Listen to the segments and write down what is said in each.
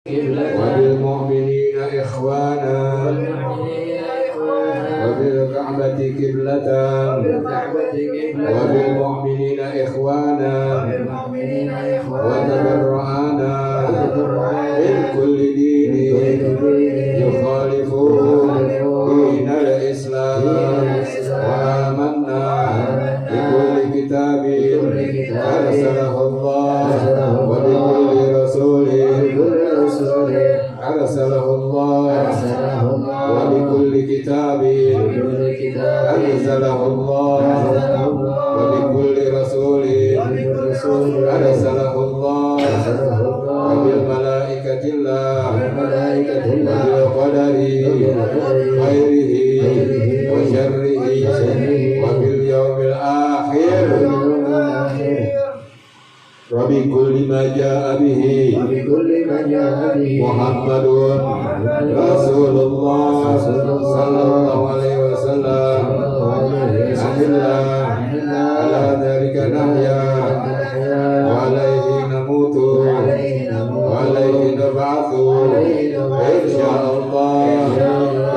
وبالمؤمنين إخوانا وبالكعبة قبلة وبالمؤمنين إخوانا وتبرأنا من كل دين يخالف دين الإسلام وآمنا بكل كتاب أرسله الله وبكل رسول أرسله الله وبكل كتاب أنزله الله وبكل رسول أرسله الله وبالملائكة الله وبالقدر خيره وشره وباليوم الآخر وبكل ما جاء به محمد رسول الله صلى الله عليه وسلم على ذلك نحيا وعليه نموت وعليه نبعث إن شاء الله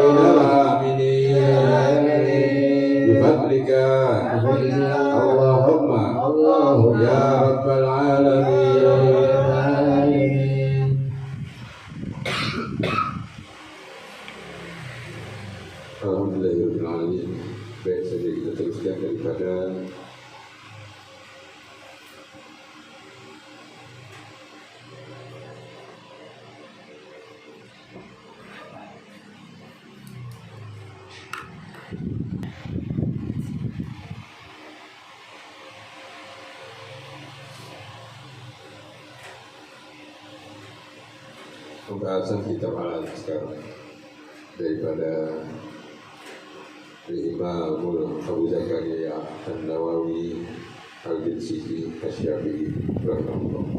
من الآمنين بفضلك اللهم يا رب العالمين. Alhamdulillahirrahmanirrahim. Baik, saja kita teruskan daripada pembahasan kitab Al-Azkar daripada Imam Abu Zakaria An-Nawawi Al-Jinsiki Asy-Syafi'i rahimahullah.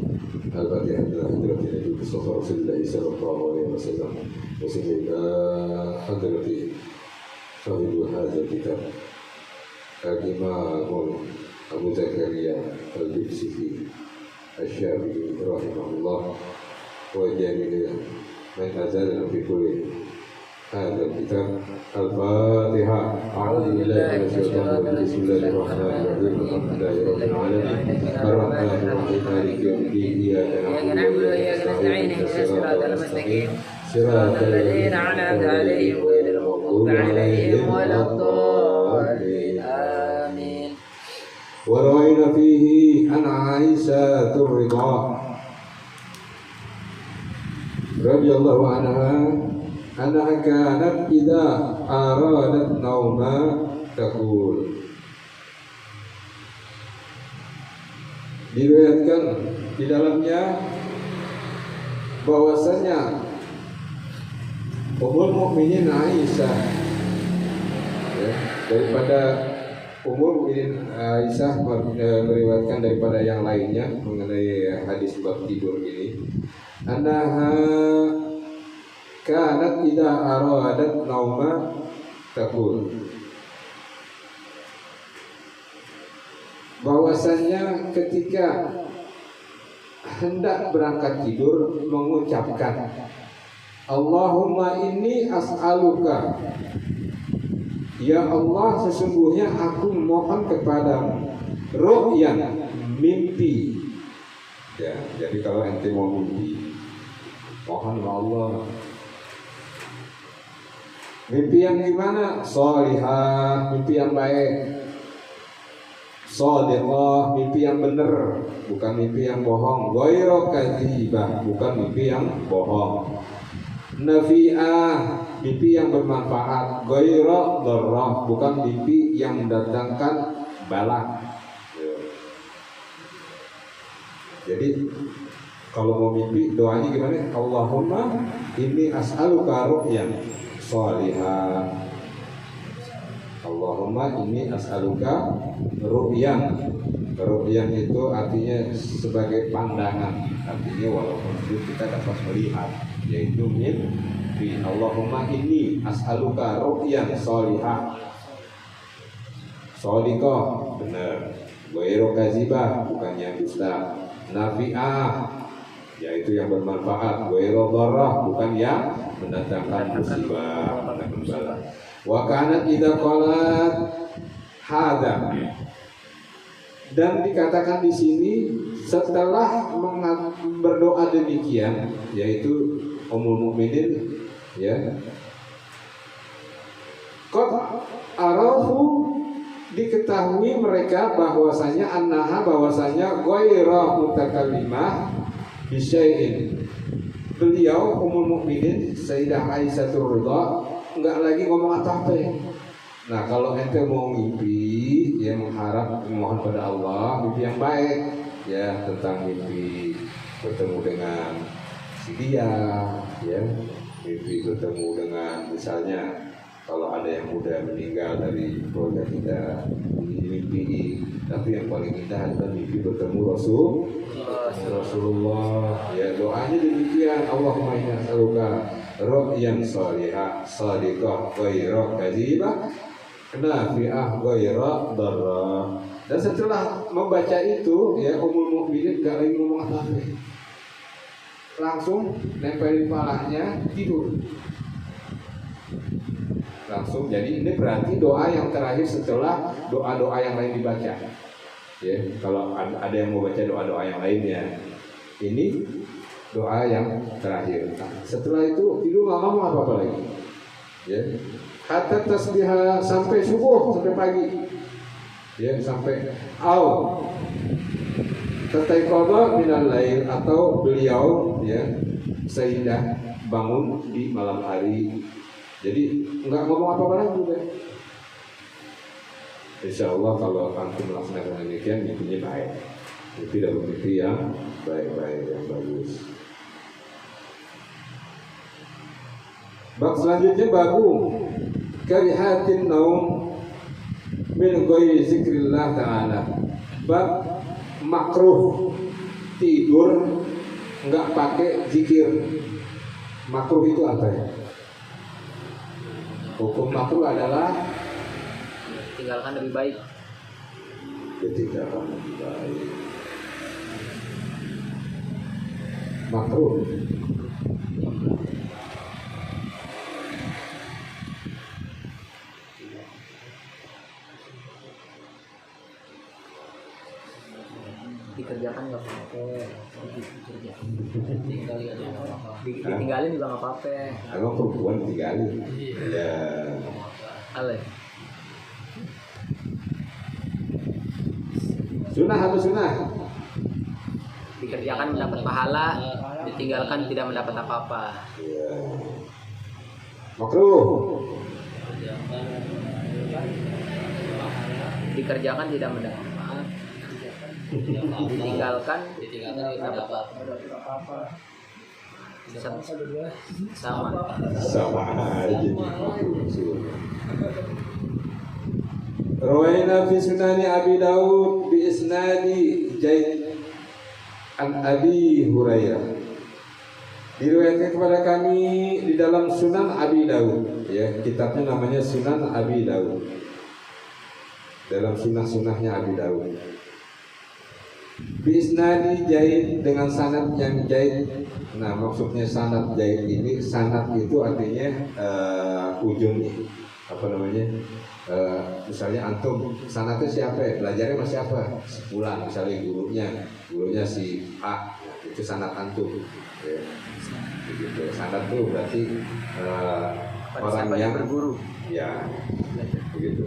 Al-Fatihah ila hadratin Nabi Mustafa Rasulullah sallallahu alaihi wasallam. Bismillah hadrati sahibu hadzal kitab Al-Imam Abu Zakaria Al-Jinsiki Asy-Syafi'i rahimahullah. Wa jami'il man azalna fi kulli هذا الكتاب. الفاتحة. أعوذ بالله من الشيطان الرجيم. بسم الله الرحمن الرحيم. الحمد لله رب العالمين الرحمن الرحيم مالك يوم الدين إياك نعبد وإياك نستعين اهدنا الصراط المستقيم صراط الذين أنعمت عليهم غير المغضوب عليهم ولا الضالين آمين. وروينا فيه عن عائشة الرضا رضي الله عنها أنها كانت إذا أرادت نوما تقول. Diriwayatkan di dalamnya bahwasanya Ummul Mukminin Aisyah, ya, daripada Ummul Mukminin Aisyah meriwayatkan daripada yang lainnya mengenai hadis bab tidur ini, annaha kanat idza aradat nauma taqul, bahwasanya ketika hendak berangkat tidur mengucapkan Allahumma inni as'aluka, ya Allah sesungguhnya aku mohon kepadamu ru'yan, mimpi. Ya, jadi kalau ente mau mimpi mohon sama Allah. Mimpi yang gimana? Sholihah, mimpi yang baik. Shadiqah, mimpi yang benar, bukan mimpi yang bohong. Ghairu kadzibah, bukan mimpi yang bohong. Nafi'ah, mimpi yang bermanfaat. Ghairu dharrah, bukan mimpi yang mendatangkan bala. Jadi kalau mau mimpi doanya gimana? Allahumma inni as'aluka ru'yan sholihah. Allahumma inni as'aluka ru'yan. Ru'yan itu artinya sebagai pandangan. Artinya walaupun itu kita dapat melihat, yaitu mimpi. Allahumma inni as'aluka ru'yan sholihah. Shadiqah, benar. Ghairu kadzibah, bukan yang dusta. Nafi'ah, yaitu yang bermanfaat, ghairu dharrah, bukan yang mendatangkan musibah, mendatangkan bala. Wa kanat idza qalat hadza, dan dikatakan di sini setelah berdoa demikian, yaitu Ummul Mukminin, ya, qad arafu, diketahui mereka bahwasanya bahwasanya ghairu mutakallimah bisyai'in, beliau Ummul Mukminin Sayyidah Aisyah Ridha enggak lagi ngomong apa-apa. Nah, kalau ente mau mimpi, ya mengharap, memohon pada Allah mimpi yang baik, ya, tentang mimpi bertemu dengan si dia, ya, mimpi bertemu dengan, misalnya kalau ada yang muda meninggal dari keluarga kita, mimpi, tapi yang paling indah adalah mimpi bertemu Rasulullah, ya, doanya demikian, Allahumma inna nas'aluka ru'yan shalihah shadiqah ghairu kadzibah nafi'ah ghairu dharrah. Dan setelah membaca itu, ya, Ummul Mukminin gak lagi ngomong apa-apa, langsung nempelin palanya, tidur langsung. Jadi ini berarti doa yang terakhir setelah doa-doa yang lain dibaca. Ya, kalau ada yang mau baca doa-doa yang lainnya, ini doa yang terakhir. Nah, setelah itu tidur nggak ngomong apa-apa lagi. Ya, hatta tasbihah, sampai subuh, sampai pagi. Ya, sampai tataiqadha minal lail, atau beliau, ya, Sayyidah bangun di malam hari. Jadi nggak ngomong apa-apa lagi, ya. Insya Allah kalau antum melaksanakan demikian, mimpinya baik. Mimpi dalam mimpi yang baik-baik, yang bagus. Bab selanjutnya, babu karihatin naum min ghairi zikrillah ta'ala. Bab makruh tidur nggak pakai zikir. Makruh itu apa ya? Hukum makruh adalah tinggalkan lebih baik. Ditinggalkan lebih baik. Makruh. Dikerjakan nggak apa-apa. Ditinggalin juga nggak apa-apa. Emang perempuan tinggalin. Ya. Ale. Sunnah atau sunnah? Dikerjakan mendapat pahala, ditinggalkan tidak mendapat apa-apa. Ya. Makruh. Dikerjakan tidak mendapat pahala, ditinggalkan tidak mendapat apa-apa. Sama aja. Rawaina fi sunani Abi Daud bi isnadi Zaid an Abi Hurairah. Diriwayatkan kepada kami di dalam Sunan Abi Daud, ya, kitabnya namanya Sunan Abi Daud. Dalam sunah-sunahnya Abi Daud. Bi isnadi Zaid, dengan sanad yang Zaid. Nah, maksudnya sanad Zaid ini, sanad itu artinya ujungnya, apa namanya? Misalnya antum sanadnya siapa ya? Belajarnya sama siapa? Sepulang, misalnya gurunya si A, itu sanad antum. Ya. Begitu. Sanad itu berarti orang yang berguru. Ya, begitu.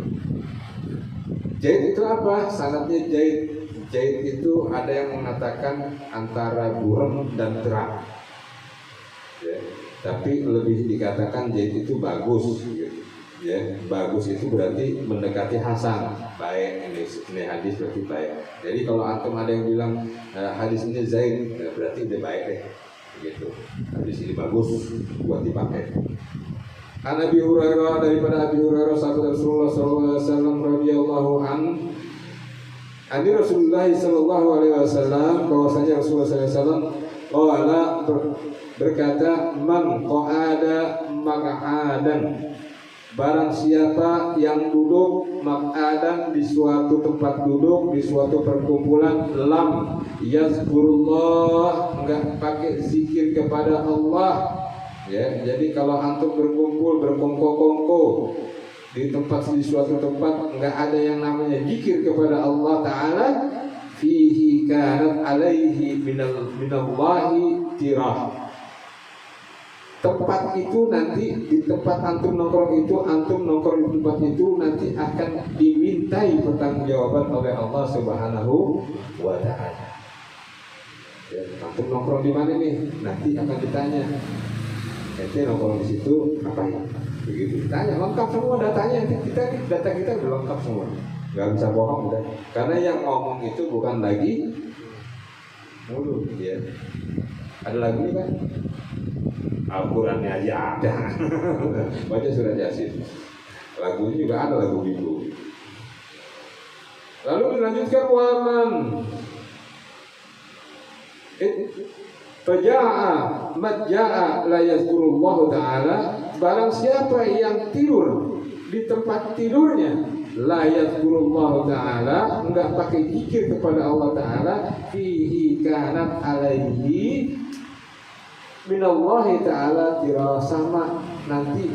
Zaid itu apa? Sanadnya Zaid. Zaid itu ada yang mengatakan antara burem dan terang. Ya. Tapi lebih dikatakan Zaid itu bagus. Gitu. Ya, bagus itu berarti mendekati hasan, baik. Ini hadis berarti baik. Jadi kalau antum ada yang bilang hadis ini Zaid, berarti udah baik deh, gitu. Hadis ini bagus buat dipakai. An Abi Hurairah, daripada Abi Hurairah sahabat Rasulullah sallallahu alaihi wasallam radhiyallahu anhu, ani Rasulullah sallallahu alaihi wasallam, bahwasanya Rasulullah sallallahu alaihi wasallam qala, berkata, man qa'ada maq'adan, barang siapa yang duduk maq'adan di suatu tempat duduk, di suatu perkumpulan, lam yazkurullah, enggak pakai zikir kepada Allah. Ya, jadi kalau antum berkumpul berkongko-kongko di suatu tempat enggak ada yang namanya zikir kepada Allah Ta'ala, fihi kanat alaihi minallahi tirah. Tempat itu nanti, di tempat antum nongkrong di tempat itu nanti akan dimintai pertanggungjawaban oleh Allah Subhanahu wa Ta'ala. Ya, antum nongkrong di mana nih? Nanti akan ditanya. Ente nongkrong di situ ngapain? Begitu ditanya, lengkap semua datanya. Data kita udah lengkap semua. Gak bisa bohong udah. Karena yang ngomong itu bukan lagi mulut, ya. Ada lagunya kan? Al-Qurannya aja ada. Baca surat Yasin. Lagunya juga ada, lagu bibu. Lalu dilanjutkan waman faja'a madja'a la yazkurullahu ta'ala, barang siapa yang tidur di tempat tidurnya la yazkurullahu ta'ala, enggak pakai zikir kepada Allah Ta'ala, fihi kanat alaihi minallahi ta'ala tira, sama nanti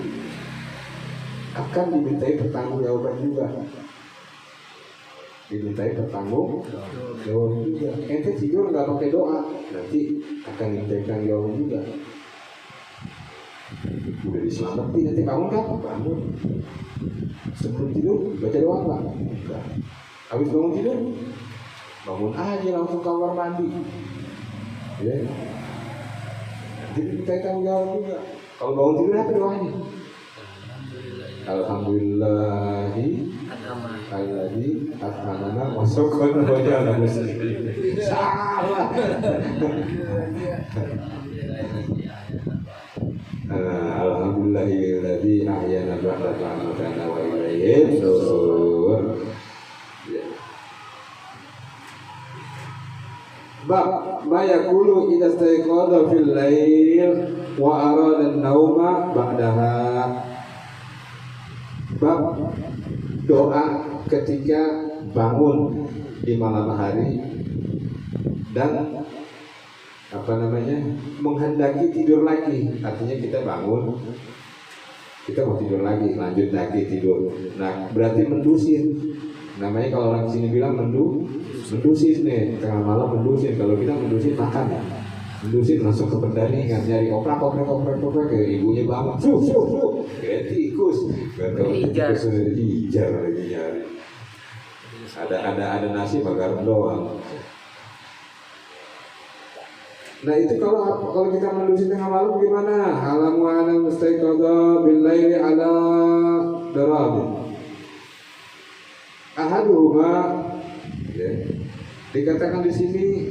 akan dimintai pertanggungjawaban juga. Dimintai pertanggungjawaban juga. Ente tidur nggak pakai doa, nanti akan dimintai pertanggungjawaban juga. Udah diselamatin, nanti bangun kan? Bangun. Sebelum tidur baca doa nggak? Enggak. Habis bangun tidur, bangun aja langsung kamar mandi. Ya. Jadi kita tanggung jawab juga. Kalau bangun tidur apa doanya? Alhamdulillahi alladzi at'amana wa saqana wa ja'alana muslimin. Salah. Alhamdulillahi alladzi ahyana ba'da ma amatana wa ilayhi nusyur. Bab ma yaqulu idza stayqadha fil lail wa arada an-nauma ba'daha. Bab doa ketika bangun di malam hari dan menghendaki tidur lagi. Artinya kita bangun, kita mau tidur lagi, lanjut lagi tidur. Nah, berarti mendusin. Namanya kalau orang sini bilang mendusin nih, tengah malam mendusin. Kalau kita mendusin makan, mendusin langsung ke pendaringan, nyari oprak ke ibunya bangun, kayak tikus, tikus sudah dijar lagi nyari. Ada nasi bakar doang. Nah itu kalau kita mendusin tengah malam gimana? Alamu ana mustaiqadha bil laili ala darab. Ahaduhuma, ya, dikatakan di sini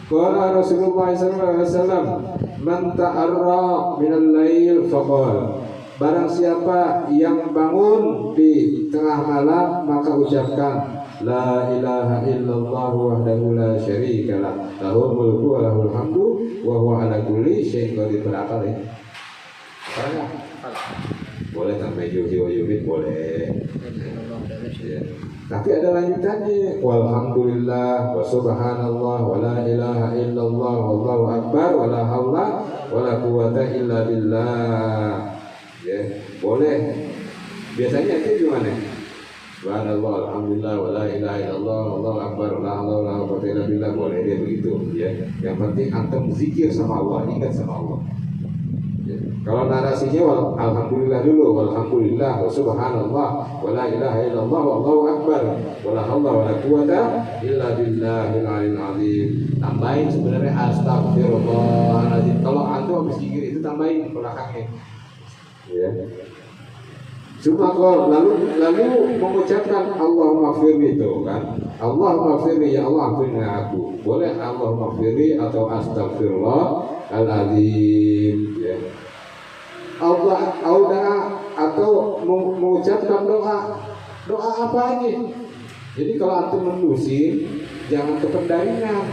qala Rasulullah sallallahu alaihi wasallam man ta'arra minal lail faqala, barang siapa yang bangun di tengah malam maka ucapkan la ilaha illallah wahdahu la syarika lah lahul mulku wa lahul hamdu wa huwa ala kulli syai'in qadir. Berapa ya? Boleh tambah yuhyi wa yumiit, boleh. Ya. Tapi ada lanjutannya, walhamdulillah wa subhanallah wa la ilaha illallah wallahu akbar wa la haula wa la quwwata illa billah. Ya, boleh. Biasanya itu gimana? Subhanallah, alhamdulillah wa la ilaha illallah wallahu akbar wa la haula wa la quwwata illa billah. Boleh dia begitu, ya. Yang penting antum zikir sama Allah, ingat sama Allah. Kalau narasinya alhamdulillah dulu, walhamdulillah wa subhanallah wa la ilaha illallah wallahu akbar wa la haula wa la quwwata illa billahil aliyil azim. Tambahin sebenarnya astagfirullahaladzim. Kalau antum habis zikir itu tambahin belakangnya. Ya. Cuma kalau lalu mengucapkan Allahumma firli itu kan, Allahumma firli, ya Allah ampuni aku. Boleh Allahumma firli atau astagfirullahaladzim, ya. Allah atau mengucapkan doa apa aja. Jadi kalau antum mendusin jangan ke pendaringan.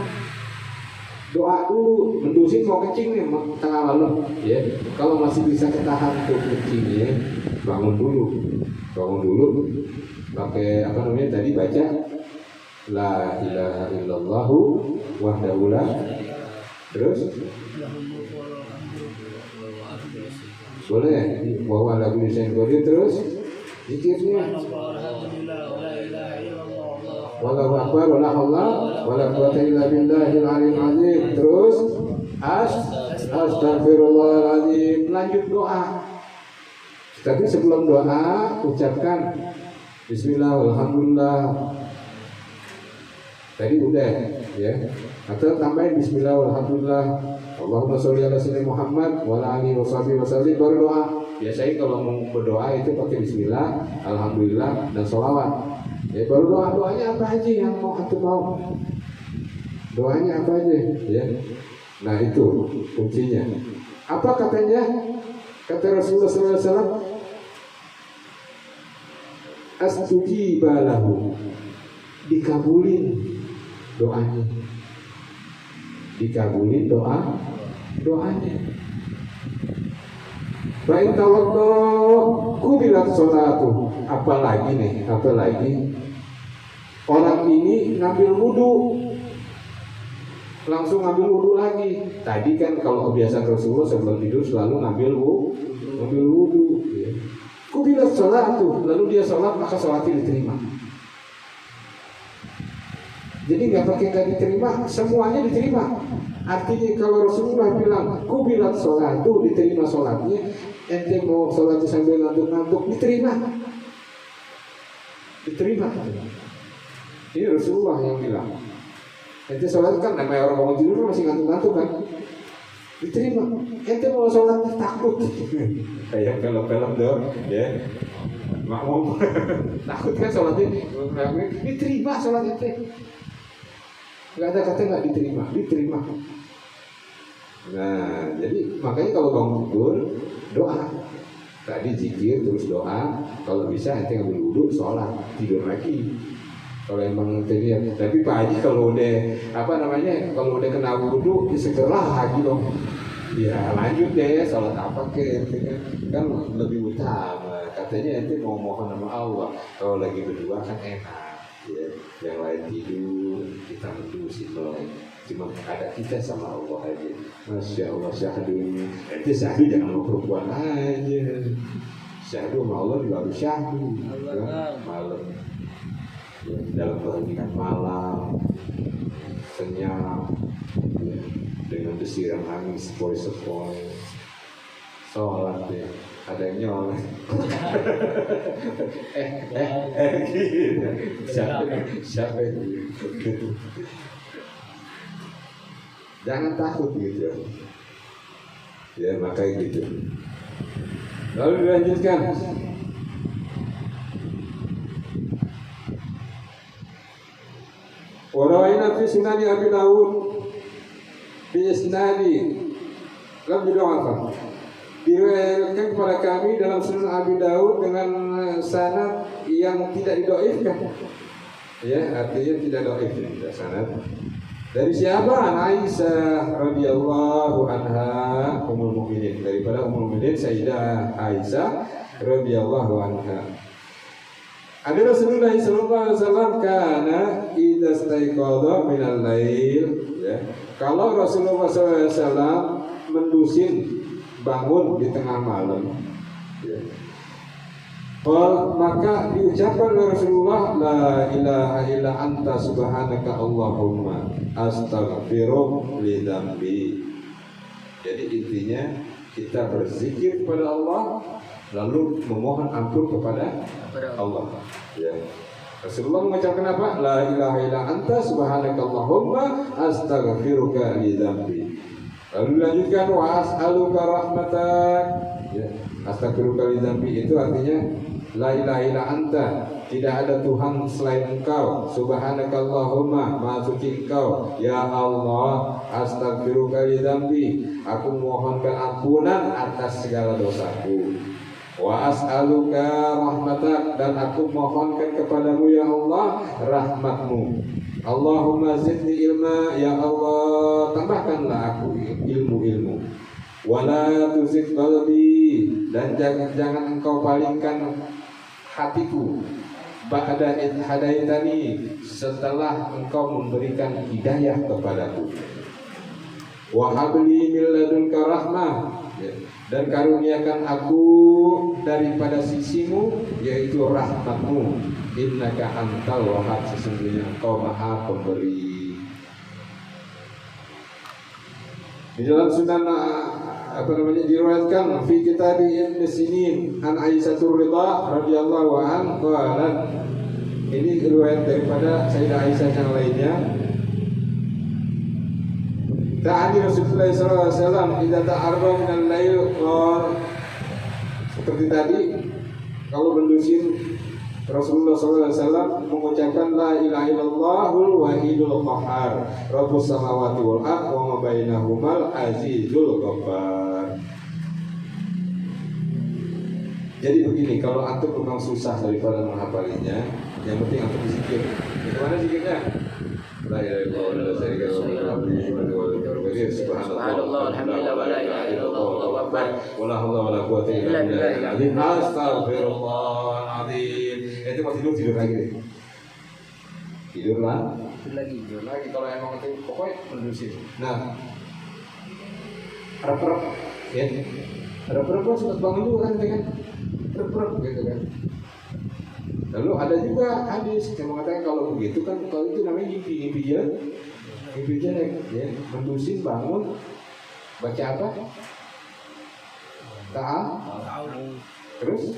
doa dulu, mendusin mau kencing nih tengah malam, ya. Kalau masih bisa ketahan tuh kencingnya, bangun dulu, pakai apa namanya tadi baca la ilaha illallahu wahdahu la, terus boleh bahwa lagu desain kode terus zikirnya wallahu akbar wala haula wala quwwata illa billahil aliyil azim, terus astagfirullahaladzim, lanjut doa. Tapi sebelum doa ucapkan bismillah alhamdulillah. Tadi udah ya. Atau tambahin bismillah alhamdulillah. Allahumma sholli ala sayyidina Muhammad wa ala alihi wasallim, baru doa. Biasanya kalau mau berdoa itu pakai bismillah, alhamdulillah dan sholawat. Ya baru doanya apa aja yang mau antum mau. Doanya apa aja ya. Nah itu kuncinya. Apa katanya? Kata Rasulullah SAW, astujiba lahu, dikabulin doanya, dikabulin doanya. Baik tawaddo kubilat sholatu, apalagi orang ini ngambil wudu, langsung ngambil wudu lagi. Tadi kan kalau kebiasaan Rasulullah sebelum tidur selalu ngambil wudu. Ya. Kubilat sholatu, lalu dia sholat maka sholatnya diterima. Jadi nggak pakai nggak diterima, semuanya diterima. Artinya kalau Rasulullah bilang kubilat sholatu, diterima sholatnya. Ente mau sholatnya sambil ngantuk-ngantuk, diterima. Ini Rasulullah yang bilang. Ente sholat kan namanya orang bangun tidur masih ngantuk-ngantuk kan, diterima. Ente mau sholat takut, kayak film-film dong, ya. Makmum takut kan sholatnya, diterima sholat ente. Gak ada kata nggak diterima. Nah, jadi makanya kalau bangun tidur doa. Tadi zikir terus doa. Kalau bisa ente ngambil wudu, sholat, tidur lagi. Kalau emang tadi, tapi Pak Haji kalau udah kalau udah kena wudu, segera lagi dong. Ya lanjut deh, sholat apa kan lebih utama. Katanya ente mau mohon sama Allah. Kalau lagi berdua kan enak. Ya, yang lain tidur, kita mendusin melek. Cuma ada kita sama Allah aja. Masya Allah, syahdu. Itu syahdu jangan sama perempuan aja. Syahdu sama Allah juga harus syahdu ya, malam ya, dalam keheningan malam senyap ya, dengan desiran angin sepoi-sepoi, sholat ya. Ada yang nyolong. Siapa itu? Jangan takut gitu. Ya makanya gitu. Lalu dilanjutkan. Warawaina fi sunani Abi Dawud bi isnadi lam yudha'af. Diriwayatkan kepada kami dalam Sunan Abi Dawud dengan sanad yang tidak didhaifkan. Ya, artinya tidak dhaif, tidak sanad. Dari siapa? Aisyah radhiyallahu anha, ummul mukminin, daripada ummul mukminin Sayyidah Aisyah radhiyallahu anha. Ada Rasulullah sallallahu alaihi wasallam kana idza staiqadha minal lail, ya. Kalau Rasulullah sallallahu alaihi wasallam mendusin bangun di tengah malam ya. Maka diucapkan oleh Rasulullah la ilaha illa anta subhanaka Allahumma astaghfiru li dzambi. Jadi intinya kita berzikir kepada Allah lalu memohon ampun kepada Allah ya. Rasulullah mengucapkan apa? La ilaha illa anta subhanaka Allahumma astaghfiruka li dzambi. Lalu dilanjutkan wa as'aluka rahmatak ya. Astaghfiruka li dzambi itu artinya la ilaha illa anta, tidak ada Tuhan selain Engkau. Subhanaka Allahumma, maha suci Engkau. Ya Allah, astaghfiruka li dzambi, aku mohonkan ampunan atas segala dosaku. Wa as'aluka rahmatak, dan aku mohonkan kepadamu ya Allah rahmatmu. Allahumma zidni ilma, ya Allah tambahkanlah aku ilmu-ilmu. Wala tuzigh qalbi, dan jangan engkau palingkan hatiku. Ba'da id hadaitani, setelah engkau memberikan hidayah kepadaku. Wa habli min ladunka rahmah, dan karuniakan aku daripada sisimu, yaitu rahmatmu. Innaka antal wahhab, sesungguhnya engkau maha pemberi. Di dalam sunan diriwayatkan fi kitab Ibnu Sinin an Aisyah Ridha radhiyallahu anha, ini riwayat daripada Sayyidah Aisyah yang lainnya. Ta'ani Rasulullah sallallahu alaihi wasallam idza ta'arba min al-lail, seperti tadi kalau mendusin Rasulullah sallallahu alaihi wasallam mengucapkan la ilaha illallahul wahidul qahhar rabbus samawati wal ardh wa ma bainahumal azizul ghaffar. Jadi begini, kalau antum memang susah daripada menghafalinya, yang penting antum zikir. Bagaimana zikirnya? La ilaha illallah wa la syarika lahu subhanallah walhamdulillah wa la ilaha illallah wallahu akbar wa la haula wa la quwwata illa billahil azim. Astaghfirullahal azim. Itu mau tidur lagi deh. Tidur lagi kalau emang itu pokoknya mendusin. Nah, rep-rep ya. Rep-rep sempat bangun juga kan dengan rep-rep gitu kan. Lalu ada juga hadis yang mengatakan kalau begitu kan, kalau itu namanya ngimpi jelek ya. Mendusin bangun baca apa? Ta'al. Terus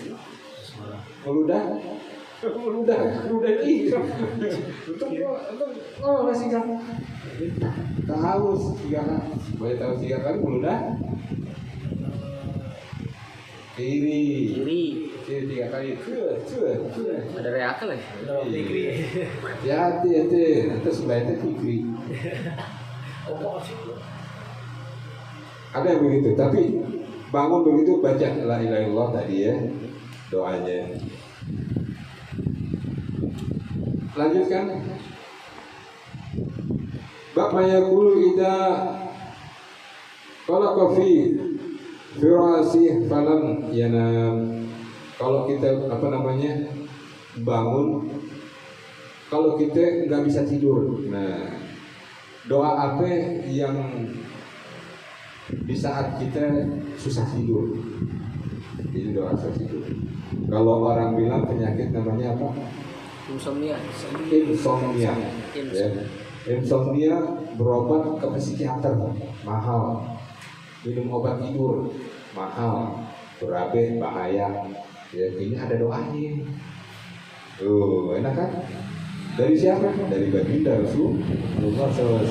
meludah ini untuk masih kan tahu 3 kali, boleh tahu 3 kali meludah kiri 3 kali Ada reaksi lagi. hati nanti sebaiknya fikri. Ada yang begitu, tapi bangun begitu baca la ilaha illallah tadi ya, doanya. Lanjutkan. Bab mayaqulu idza qala fi firasih falam yanam. Kalau kita bangun, kalau kita nggak bisa tidur. Nah, doa apa yang di saat kita susah tidur? Ini doa susah tidur. Kalau orang bilang penyakit namanya apa? Insomnia. Ya. Insomnia berobat ke psikiater mahal. Minum obat tidur mahal, berabe bahaya. Ya, ini ada doanya. Tuh, enak kan? Dari siapa? Dari baginda Rasulullah SAW.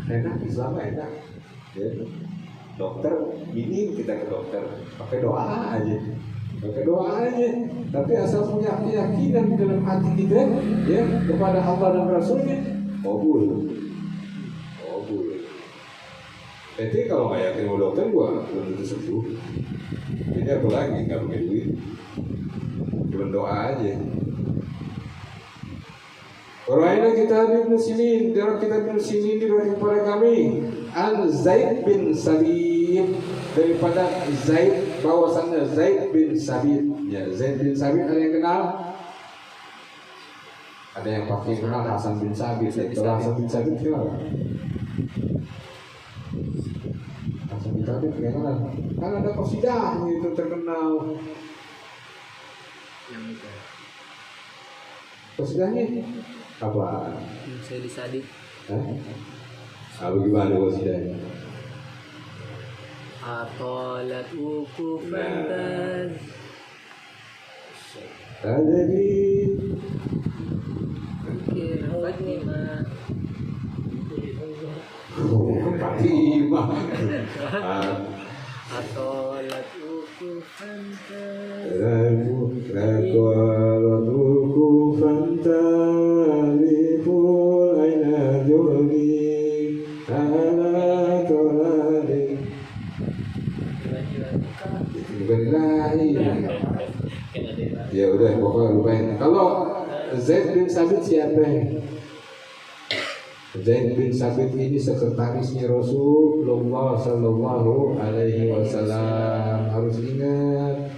Enak, Islam enak. Ya. Dokter, ini kita ke dokter pakai doa aja. Tapi asal punya keyakinan di dalam hati kita ya kepada Allah dan Rasulnya, kabul. Jadi kalau nggak yakin sama dokter, gua belum tentu sembuh. Jadi apa lagi, nggak pakai duit, cuma doa aja. Orang kita Ibnu Sinin, dalam kitab Ibnu Sinin diriwayatkan kepada kami an Zaid bin Sabit, daripada Zaid, bahwasannya Zaid bin Sabit. Ya, Zaid bin Sabit ada yang kenal? Ada yang pasti kenal Hasan bin Sabit. Kalau Hasan bin Sabit kenal? Hasan bin Sabit kenal? Kan ada qasidah itu terkenal. Yang itu. Qasidahnya apa? Saya disadik. Bagaimana qasidahnya? Atolat ukufan Tadri Fatimah. Fatimah. Atolat ukufan Raqalat ukufan taliful aina jurni ala tolali Berilahi. Ya udah, pokoknya lupain. Kalau Zaid bin Sabit siapa? Zaid bin Sabit ini sekretarisnya Rasulullah Sallallahu Alaihi Wasallam. Harus ingat,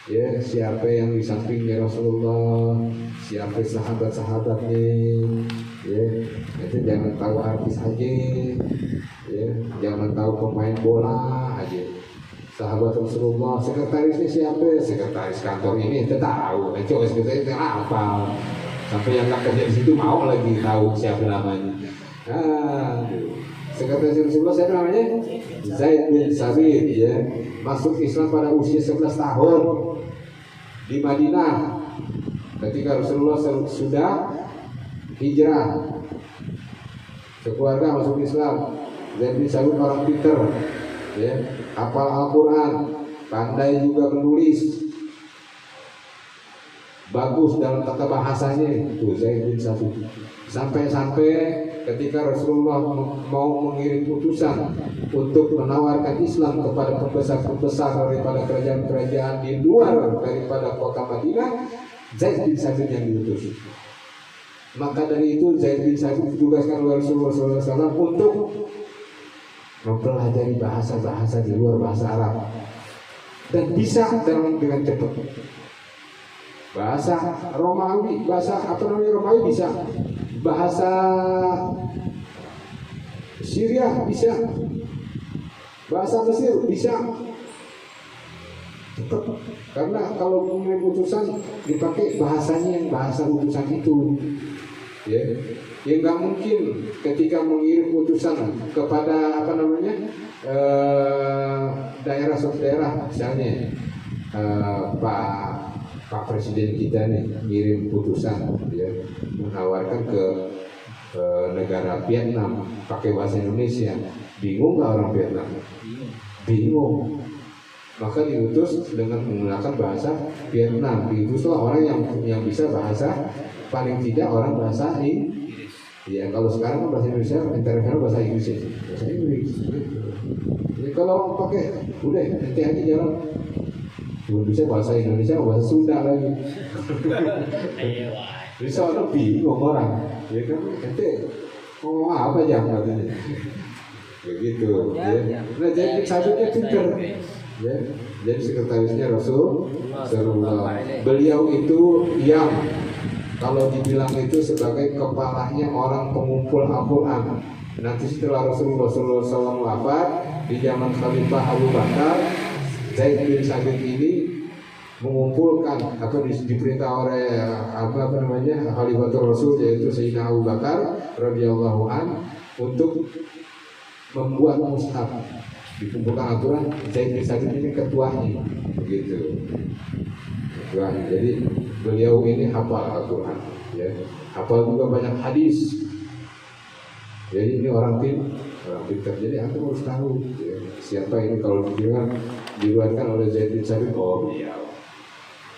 ya, siapa yang di sampingnya Rasulullah, siapa sahabat-sahabatnya, ya. Itu jangan tahu artis aja, ya, jangan tahu pemain bola aja. Sahabat Rasulullah, sekretarisnya siapa? Sekretaris kantor ini kita tahu, coba sekretaris apa? Sampai yang nggak kerja di situ mau lagi tahu siapa namanya. Sekretaris Rasulullah siapa namanya? Zaid bin Sabit, ya. Masuk Islam pada usia 11 tahun di Madinah. Ketika Rasulullah sudah hijrah, sekeluarga masuk Islam. Zaid bin Sabit orang pinter, ya, hafal Al-Quran, pandai juga menulis, bagus dalam tata bahasanya. Itu Zaid bin Sabit. Sampai-sampai ketika Rasulullah mau mengirim utusan untuk menawarkan Islam kepada pembesar-pembesar daripada kerajaan-kerajaan di luar daripada kota Madinah, Zaid bin Sabit yang diutus. Maka dari itu Zaid bin Sabit ditugaskan oleh Rasulullah SAW untuk mempelajari bahasa-bahasa di luar bahasa Arab dan bisa dengan cepat. Bahasa Romawi, Romawi bisa. Bahasa Syria bisa. Bahasa Mesir bisa. Cepat. Karena kalau mengirim utusan dipakai bahasanya yang bahasa utusan itu. Ya, ya nggak mungkin ketika mengirim utusan kepada daerah misalnya Pak Presiden kita nih ngirim utusan, ya, menawarkan ke negara Vietnam pakai bahasa Indonesia, bingung nggak orang Vietnam? Bingung. Maka diutus dengan menggunakan bahasa Vietnam. Diutuslah orang yang bisa bahasa, paling tidak orang bahasa Inggris. Ya, kalau sekarang bahasa Indonesia internasional bahasa Inggris ya. Bahasa Inggris. Jadi kalau pakai udah nanti aja jalan. Bisa bahasa Indonesia, bahasa Sunda lagi. Bisa orang bingung orang. Ya kan nanti ngomong apa jangan katanya. Begitu. Ya. Nah, jadi sabitnya pinter. Ya, jadi sekretarisnya Rasulullah. Beliau itu yang kalau dibilang itu sebagai kepalanya orang pengumpul Al-Quran. Nanti setelah Rasulullah SAW wafat di zaman Khalifah Abu Bakar, Zaid bin Sabit ini mengumpulkan atau diperintah oleh Khalifatul Rasul, yaitu Sayyidina Abu Bakar radhiyallahu an, untuk membuat mushaf. Dikumpulkan Al-Quran, Zaid bin Sabit ini ketuanya, begitu. Ketuanya. Jadi beliau ini hafal Al-Quran, ya. Hafal juga banyak hadis. Jadi ini orang pintar. Jadi aku harus tahu, ya, siapa ini kalau diriwayatkan oleh Zaid bin Sabit, oh beliau.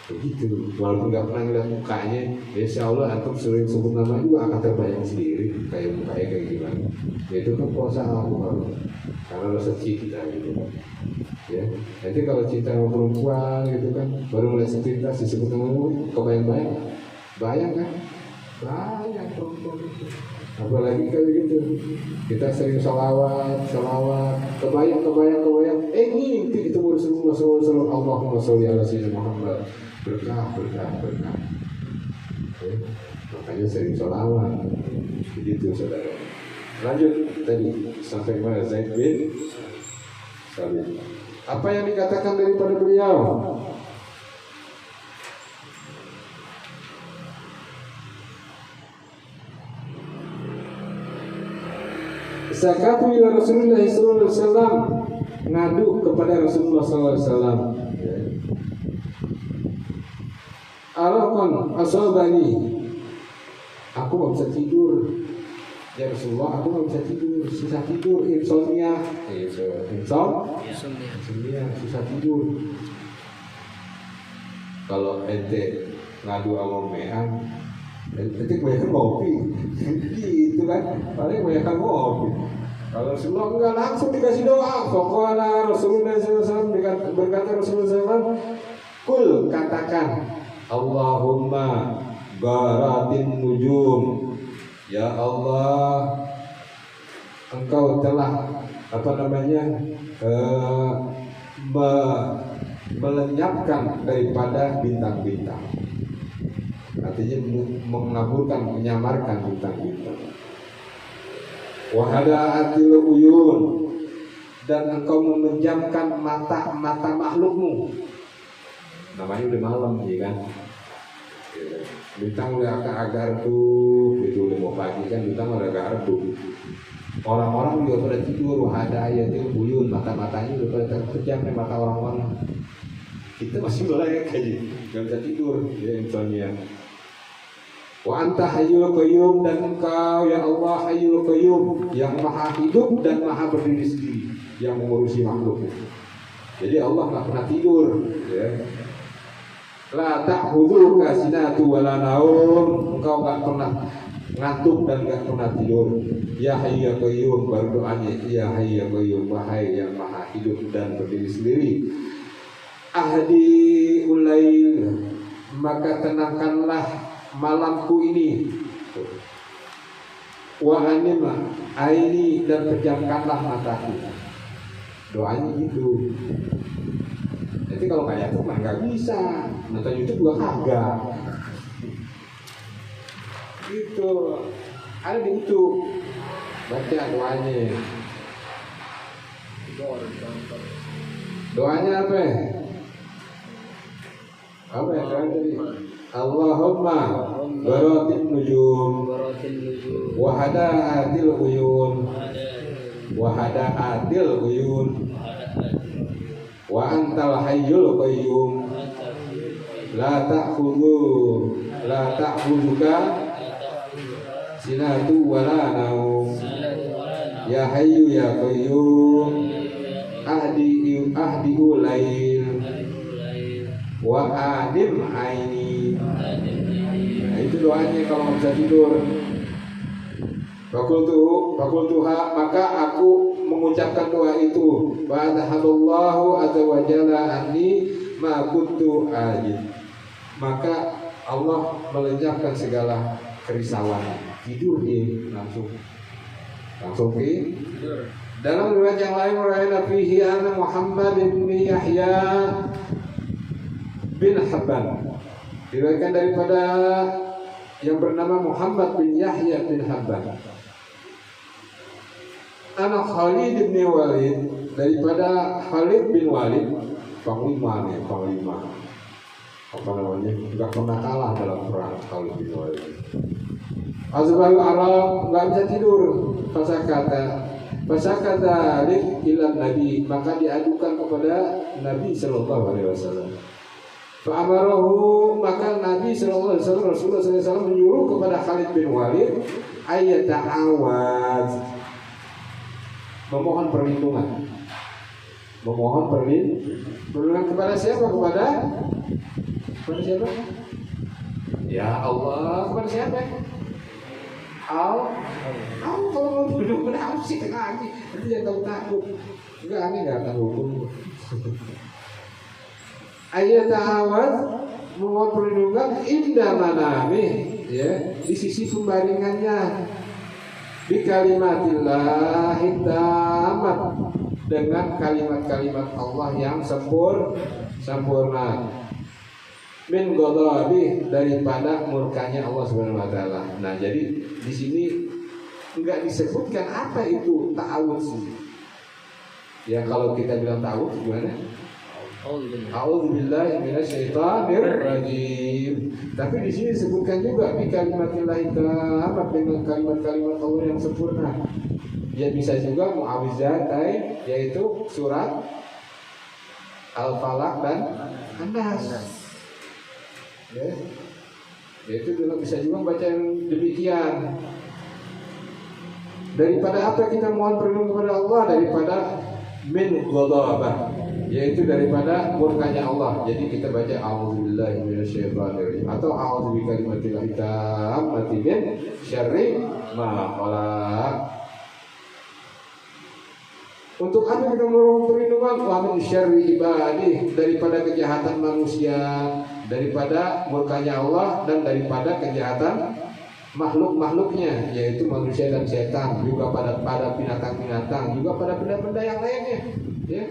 Begitu. Walaupun nggak pernah lihat mukanya, insya Allah antum sering sebut nama juga akan terbayang sendiri kayak mukanya kayak gimana. Itu kan kuasa Allah. Karena rasa cinta gitu kan, ya. Nanti kalau cinta sama perempuan gitu kan, baru mulai sepintas disebut nama kebayang-bayang, bayang kan, bayang perempuan itu. Apalagi kalau gitu, kita sering salawat, kebayang, ngintip itu Rasulullah SAW, Allahumma sholli ala sayyidina Muhammad, berkah. Ya. Makanya sering salawat, begitu saudara. Lanjut tadi sampai mana Zaid bin Sabit. Apa yang dikatakan daripada beliau? Zakatu ila Rasulullah sallallahu alaihi wasallam, ngadu kepada Rasulullah sallallahu alaihi wasallam. Arakon asabani, aku nggak bisa tidur. Ya Rasulullah, aku nggak bisa tidur, susah tidur, insomnia, susah tidur. Kalau ente ngadu sama mean, ente kebanyakan ngopi, gitu kan? Paling kebanyakan ngopi. Kalau Rasulullah enggak, langsung dikasih doa. Pokoknya Rasulullah SAW berkata Rasulullah SAW, kul katakan, Allahumma gharatin nujum, ya Allah, Engkau telah melenyapkan daripada bintang-bintang. Artinya mengaburkan, menyamarkan bintang-bintang. Wahadaatil uyun, dan Engkau memejamkan mata-mata makhlukmu. Namanya udah malam, ya kan? Bintang udah agak redup, itu udah mau pagi kan, bintang udah agak redup. Orang-orang juga pada tidur, wahadaatil uyun, mata-matanya udah pada terpejam nih mata orang-orang. Kita masih melek aja, nggak bisa tidur, ya misalnya. Wa anta hayyul qayyum, dan Engkau ya Allah hayyul qayyum, yang maha hidup dan maha berdiri sendiri, yang mengurusi makhluk. Jadi Allah nggak pernah tidur, ya. La ta'khudhuka sinatu wala naum, Engkau nggak pernah ngantuk dan nggak pernah tidur. Ya hayyu ya qayyum, baru doanya ya hayyu ya qayyum, wahai yang maha hidup dan berdiri sendiri. Ahdi ulail, maka tenangkanlah malamku ini. Wa anima aini, dan pejamkanlah mataku. Doanya gitu. Jadi kalau kayak itu mah nggak bisa, nonton YouTube juga kagak. Gitu. Ada di YouTube. Baca doanya. Doanya apa? Apa yang tadi? Allahumma gharatin nujum, wa hadaatil uyun, wa hadaatil uyun, wa antal hayyul qayyum, la ta'khudhuka sinatu wala naum, ya hayyu ya qayyum, ahdi ulail, wa adim aini. Nah, itu doanya kalau nggak bisa tidur. Fakultuha, maka aku mengucapkan doa itu. Wa tahallallahu azza wa jalla anni ma kuntu ajid. Maka Allah melenyapkan segala kerisauan. Tidur dia langsung tidur. Dalam riwayat yang lain, riwayat fihi anna Muhammad bin Yahya bin Habban, diriwayatkan daripada yang bernama Muhammad bin Yahya bin Habban. Anak Khalid bin Walid, daripada Khalid bin Walid, panglima, apa namanya, nggak pernah kalah dalam perang. Khalid bin Walid Azbal Arab, nggak bisa tidur. Fasakata ilan Nabi, maka diadukan kepada Nabi Sallallahu Alaihi Wasallam. Fa'amarahu, maka Nabi Sallallahu Alaihi Wasallam, Rasulullah SAW menyuruh kepada Khalid bin Walid ayat ta'awaz, memohon perlindungan. Perlindungan kepada siapa? Kepada siapa? Ya Allah, kepada siapa? Allah. Kalau mau berlindung kepada Allah sih lagi, nanti jangan takut. Enggak, aneh nggak tahu hukum. Ayat ta'awaz, memohon perlindungan indah manamih, ya, di sisi pembaringannya, bi kalimatillahi tamat, dengan kalimat-kalimat Allah yang sempurna, min ghadabi, daripada murkanya Allah Subhanahu wa taala. Nah, jadi di sini enggak disebutkan apa itu ta'awuz. Ya, kalau kita bilang ta'awuz gimana? A'udzubillahi minasyaitonir rajim. Tapi di sini disebutkan juga bi kalimatillahi tamat, dengan kalimat-kalimat Allah yang sempurna. Ya, bisa juga mu'awwizatain, yaitu surat Al-Falaq dan An-Nas. Ya, itu juga bisa juga baca yang demikian. Daripada apa kita mohon perlindungan kepada Allah? Daripada min ghadabah, yaitu daripada murkanya Allah. Jadi kita baca a'udzubillahi minasyaitonir rajim atau a'udzubikalimatillahi tammati min syarri ma khalaq. Untuk apa kita memohon perlindungan? Wa min syarri ibadih, daripada kejahatan manusia, daripada murkanya Allah, dan daripada kejahatan makhluk-makhluknya, yaitu manusia dan setan, juga pada binatang-binatang, juga pada benda-benda yang lainnya. Ya.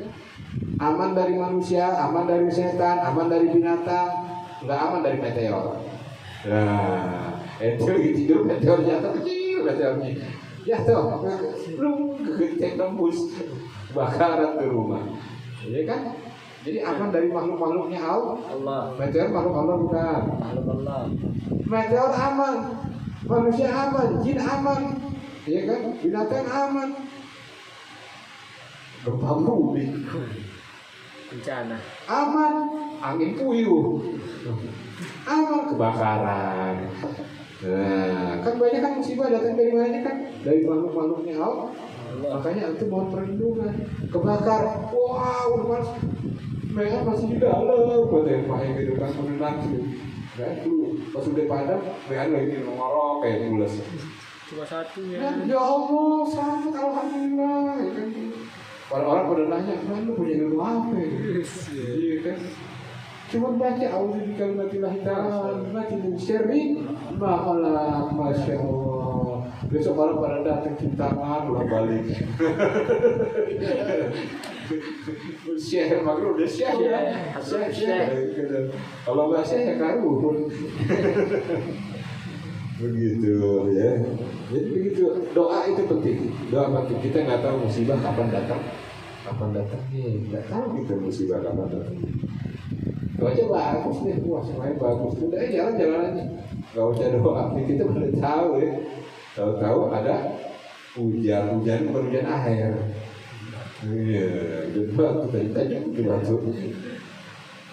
Aman dari manusia, aman dari setan, aman dari binatang, nggak aman dari meteor. Nah, itu lagi tidur meteor jatuh kecil meteornya. Jatuh, belum kecil tembus bakaran di rumah. Ya kan? Jadi aman dari makhluk-makhluknya Allah. Meteor makhluk Allah bukan. Makhluk Allah. Meteor aman, manusia aman, jin aman, ya kan? Binatang aman. Gempa bumi Bencana. aman, angin puyuh aman, kebakaran. Nah, kan banyak kan musibah datang dari mana kan? Dari makhluk-makhluknya Allah. Makanya itu mohon perlindungan. Kebakar, wow, mereka masih di dalam, buat yang main gitu kan menenang gitu. Kan dulu pas udah padam, mereka lagi ngorok kayak bulas. Cuma satu ya. Ya Allah, selamat alhamdulillah. Ya kan? Orang-orang pada nanya, lu punya ilmu apa? Iya kan? Cuma baca auzu bikalimatillahi tammati min syarri ma khalaq, masya Allah. Besok orang pada datang cium tangan ulang balik. Syekh makro udah syekh ya. Syekh. Kalau nggak syekh ya karun. Begitu ya. Jadi begitu, doa itu penting. Doa penting. Kita nggak tahu musibah kapan datang. Nggak tahu kita musibah kapan datang. Doa aja bagus deh, wah semuanya bagus. Udah jalan-jalan aja. Gak usah doa, kita udah tahu ya. Tahu-tahu ada hujan air. Iya, hujan batu tadi batu.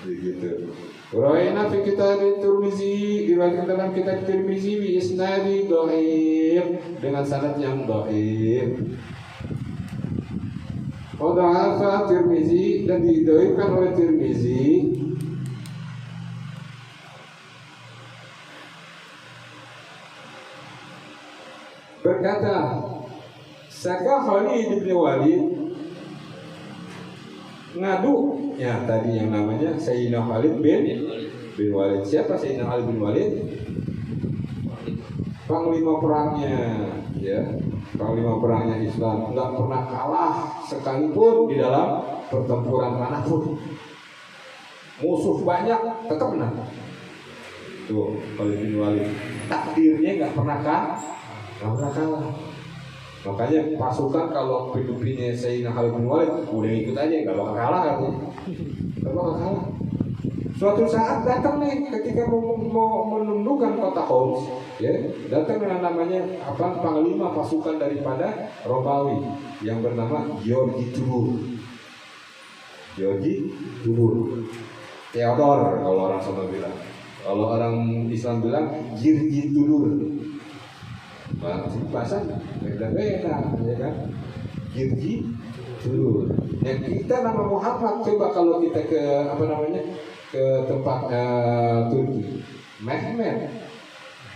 Begitu. Raina fi kitab Tirmizi, diriwayatkan dalam kitab Tirmizi bi isnadi dhaif, dengan sanad yang dhaif. Qadhafa Tirmizi, dan didhaifkan oleh Tirmizi. Berkata, Saka Khalid bin Walid ngadu, ya tadi yang namanya Sayyidina Khalid bin Walid. Siapa Sayyidina Khalid bin Walid? Panglima perangnya, ya, panglima perangnya Islam, nggak pernah kalah sekalipun di dalam pertempuran manapun. Musuh banyak, tetap menang. Tuh Khalid bin Walid, takdirnya nggak pernah kalah. Makanya pasukan kalau hidupinnya Sayyidina Khalid bin Walid udah ikut aja, nggak bakal kalah katanya. Nggak bakal kalah. Suatu saat datang nih ketika mau menundukkan kota Homs, ya, datang dengan namanya panglima pasukan daripada Romawi yang bernama Georgi Tudor. Theodor kalau orang sana bilang. Kalau orang Islam bilang Georgi Tudor. Bahasa beda-beda, ya kan? Georgi Tudor. Yang kita nama Muhammad, coba kalau kita ke ke tempat Turki, Mehmet,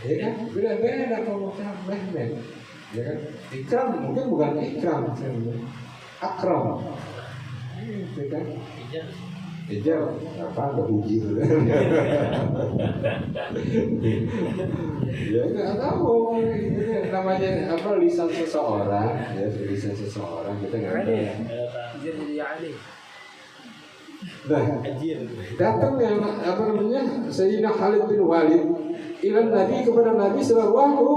ya kan? Beda-beda kalau Mehmet, ya kan? Ikram mungkin bukan Ikram, Akram, ya kan? Ijal apa berujir ya nggak tahu namanya apa lisan seseorang, ya lisan seseorang kita nggak tahu. Nah, datang yang Sayyidina Khalid bin Walid ila Nabi, kepada Nabi sallallahu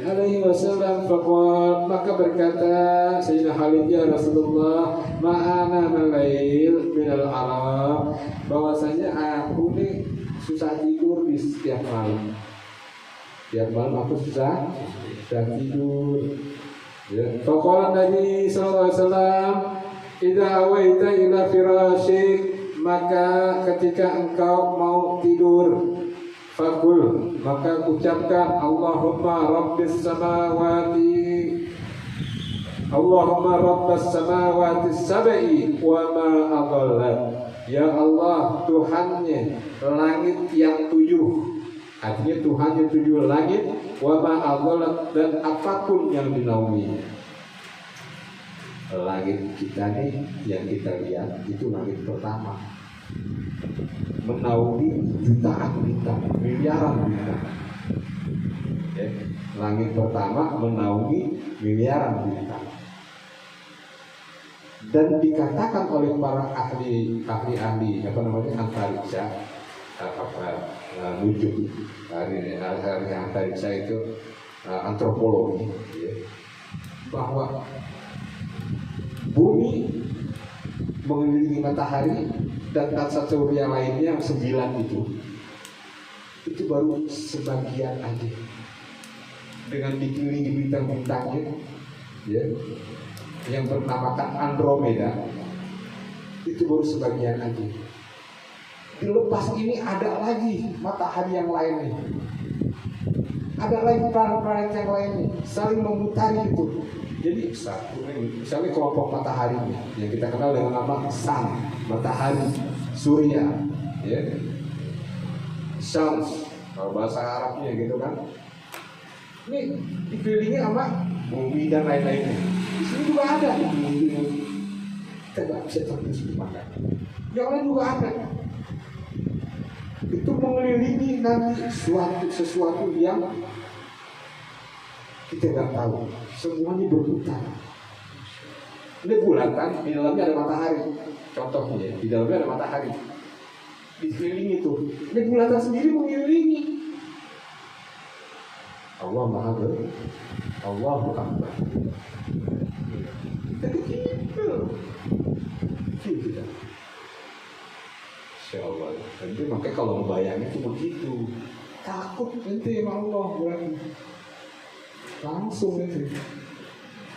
alaihi wasallam, faqala, maka berkata Sayyidina Khalid, ya Rasulullah, ma'ana malail minal arab, bahwasanya aku nih susah tidur di setiap malam. Tiap malam aku susah tidur. Ya, faqala Nabi sallallahu alaihi wasallam, idza awaita ila firasyik, maka ketika engkau mau tidur, fakul, maka ucapkan Allahumma rabbis samawati, Allahumma rabbas samawati sab'i wa ma adallat, ya Allah, Tuhannya langit yang 7, artinya Tuhannya 7 langit, wa ma adallat, dan apapun yang dinaungi. langit kita nih yang kita lihat itu langit pertama, menaungi jutaan bintang, miliaran bintang. Ya, langit pertama menaungi miliaran bintang. Dan dikatakan oleh para ahli antariksa, wujud ahli antariksa itu antropologi, ya, bahwa bumi mengelilingi matahari dan tata surya lainnya 9 itu baru sebagian aja dengan dikelilingi bintang-bintangnya, ya, yang bernamakan Andromeda, itu baru sebagian aja. Dilepas ini ada lagi matahari yang lainnya, ada lagi planet-planet yang lainnya saling memutari itu. Jadi satu, misalnya kelompok matahari yang kita kenal dengan nama Sun, matahari, surya, ya, Syams kalau bahasa Arabnya gitu kan. Ini dikelilingi sama bumi dan lain-lainnya. Di sini juga ada. Kita nggak bisa terus dimakan. Yang lain juga ada. Itu mengelilingi nanti sesuatu yang kita nggak tahu. Semuanya berputar. Ini bulatan, di dalamnya ada matahari. Contohnya, di dalamnya ada matahari. Dikelilingi itu. Ini bulatan sendiri mengelilingi. Allah Maha Besar. Allahu Akbar. Jadi gitu. Gitu. Insyaallah. Nanti makanya kalau membayangin itu begitu. Takut nanti sama Allah berarti. Langsung itu.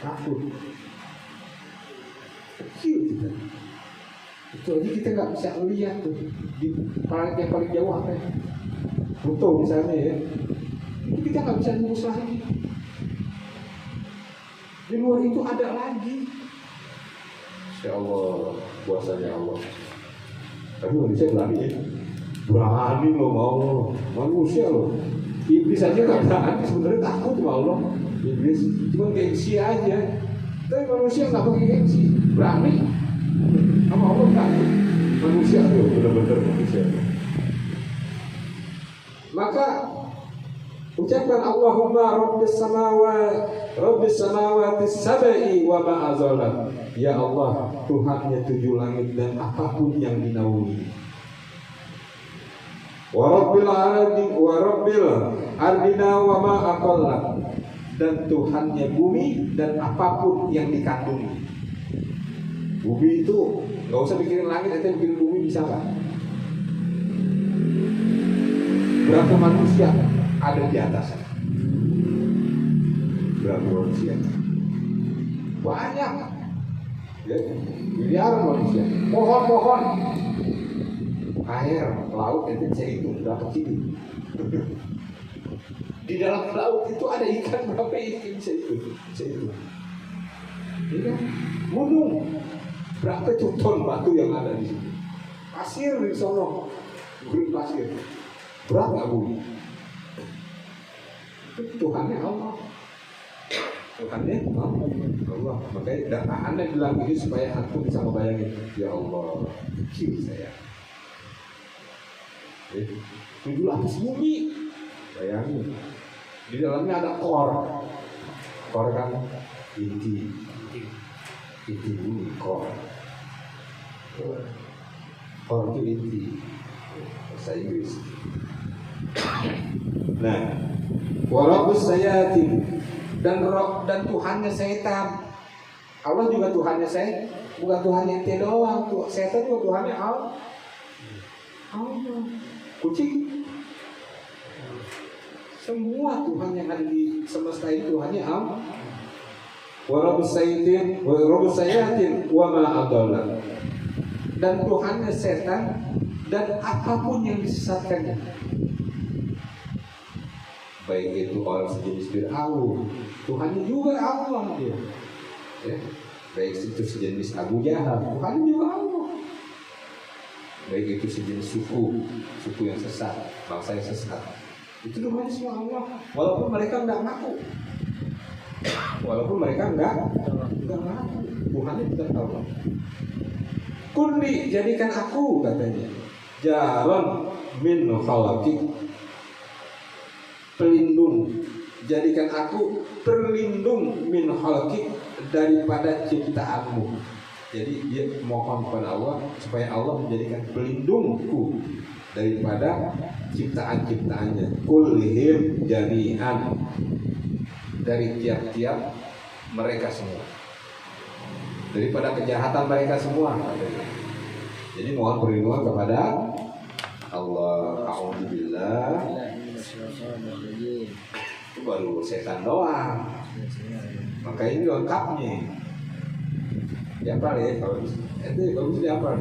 Takut. Kecil kita. Itu aja kita nggak bisa lihat tuh di planet yang paling jauh apa ya? Pluto misalnya ya. Itu kita nggak bisa nembus lagi. Di luar itu ada lagi. Insya Allah kuasanya Allah. Tapi manusia berani ya. Berani loh mau manusia loh. Iblis aja nggak berani, sebenarnya takut sama Allah. Iblis cuma gengsi aja. Tapi manusia nggak pakai gengsi, berani. Sama Allah takut. Manusia tuh benar-benar manusia. Maka ucapkan Allahumma Rabbis samawati sab'i wa ma azalat. Ya Allah, Tuhannya 7 langit dan apapun yang dinaungi. Wa rabbil ardina wa ma aqallat. Dan Tuhannya bumi dan apapun yang dikandungi. Bumi itu nggak usah pikirin langit, aja pikirin bumi bisa nggak? Berapa manusia ada di atasnya? Berapa manusia? Banyak, ya, miliaran manusia. Pohon-pohon, air, laut itu jahitung berapa kili? Di dalam laut itu ada ikan berapa ikan bisa itu? Ya, gunung berapa itu ton batu yang ada di sini? Pasir di sono, beri pasir berapa bumi? Itu Tuhannya Allah. Tuhannya Allah. Makanya Anda bilang ini supaya aku bisa membayangin. Ya Allah, kecil saya. Tujuh lapis bumi. Bayangin. Di dalamnya ada kor kan inti bumi, kor itu inti bahasa Inggris. Nah, walaupun sayatin dan Tuhannya setan. Allah juga Tuhannya saya, bukan Tuhannya ente doang. Setan juga Tuhannya Allah. Kucing. Semua Tuhan yang ada di semesta ini Tuhannya Allah. Walaupun sayatin wa ma adallat. Dan Tuhannya setan dan apapun yang disesatkannya. Baik itu orang sejenis Fir'aun, Tuhannya juga Allah dia. Ya. Baik itu sejenis Abu Jahal, Tuhannya juga Allah. Baik itu sejenis suku yang sesat, bangsa yang sesat, itu Tuhannya semua Allah. Walaupun mereka tidak ngaku. walaupun mereka enggak ngaku. Tuhannya bukan Allah. Kunli, jadikan aku, katanya, jaron min khalaqik, pelindung, jadikan aku terlindung min khalaqik, daripada ciptaanmu. Jadi dia mohon kepada Allah supaya Allah menjadikan pelindungku daripada ciptaan-ciptaannya. Kulhim jami'an, dari tiap-tiap mereka semua, daripada kejahatan mereka semua. Jadi mohon perlindungan kepada Allah. A'udzubillah. Itu baru setan doang. Maka ini lengkapnya. Diapal ya kalau ente bagus diapal.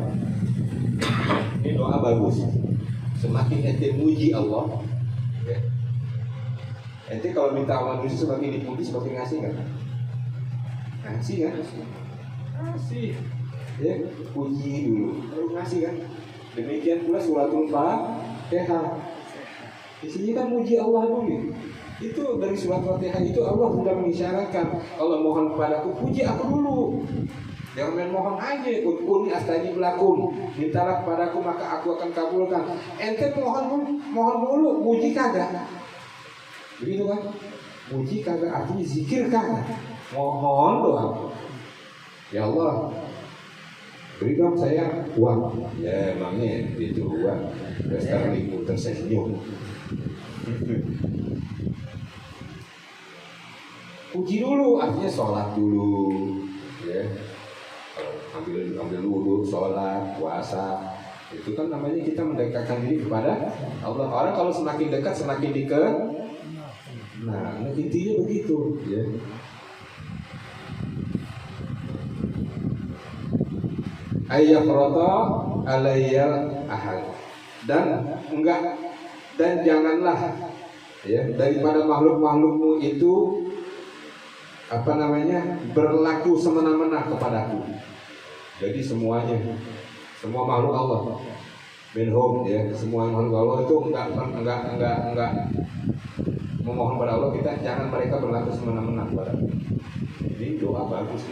Ini doa bagus. Semakin ente muji Allah, ya. Ente kalau minta manusia semakin dipuji semakin ngasih kan? Ngasih kan? Ngasih. Ya, puji dulu, baru ngasih kan? Demikian pula suratul Fatihah. Isinya kan muji Allah dulu. Itu dari surat Fatihah itu Allah sudah mengisyaratkan, kalau mohon kepadaku puji aku dulu. Jangan main mohon aja, ud'uni astajib lakum, mintalah kepadaku maka aku akan kabulkan. Ente mohon dulu, puji kagak. Begitu kan? Puji kagak artinya zikir kagak. Mohon doang. Ya Allah, berikan saya uang. Ya emangnya itu uang. Dasar limu tersenyum. Puji dulu, artinya sholat dulu, ya. Ambil wudhu, sholat, puasa, itu kan namanya kita mendekatkan diri kepada Allah. Orang kalau semakin dekat semakin dekat. Nah, intinya begitu, ya. Ayyafrata alayyal ahad, dan janganlah, ya, daripada makhluk-makhlukmu itu berlaku semena-mena kepadaku. Jadi semuanya, semua makhluk Allah, minhum, ya, semua makhluk Allah itu enggak memohon pada Allah, kita jangan mereka berlaku semena-mena kepadaku. Ini doa bagus.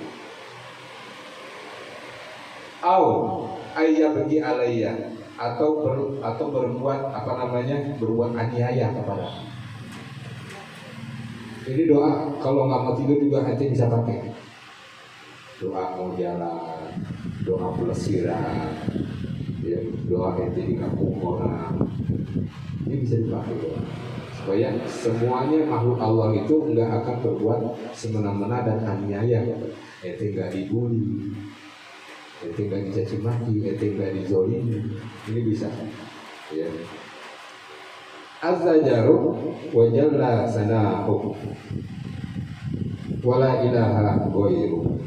Ayyabghi alayya, atau berbuat berbuat aniaya kepadaku. Ini doa kalau nggak mau tidur juga nanti bisa pakai. Doa mau jalan, doa pelesiran, ya, doa ente di kampung orang. Ini bisa dipakai doa. Supaya semuanya makhluk Allah itu nggak akan berbuat semena-mena dan aniaya. Ente nggak dibully, ente nggak dicaci maki, ente nggak dizolimi. Ini bisa, ya. Azza jaru wa jalla sanahu wala ilaha ghairu.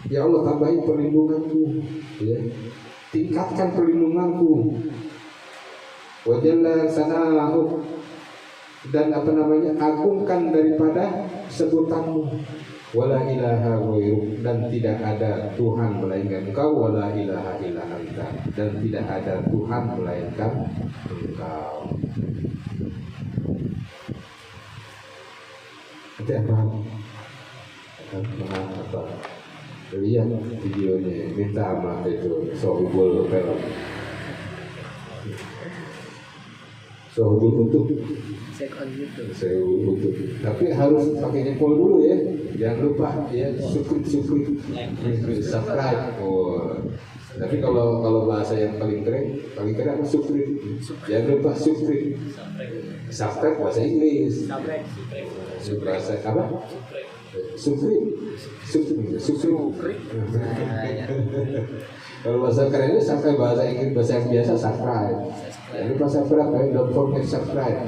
Ya Allah, tambahin perlindunganku, ya. Tingkatkan perlindunganku. Wa jalla sanahu, dan agungkan daripada sebutanmu. Wala ilaha ghairu, dan tidak ada Tuhan melainkan Engkau. Wala ilaha illa anta, dan tidak ada Tuhan melainkan Engkau. Ada apa? Lihat videonya, minta sama itu Sohibul film, Sohibul Kutub. Saya untuk, tapi harus pakai jempol dulu ya, jangan lupa ya, subscribe. Oh, tapi kalau bahasa yang paling keren apa? Subscribe. Jangan lupa subscribe bahasa Inggris. Bahasa apa? Subscribe. Kalau bahasa kerennya sampai bahasa Inggris, bahasa yang biasa subscribe. Jangan lupa subscribe, don't forget subscribe.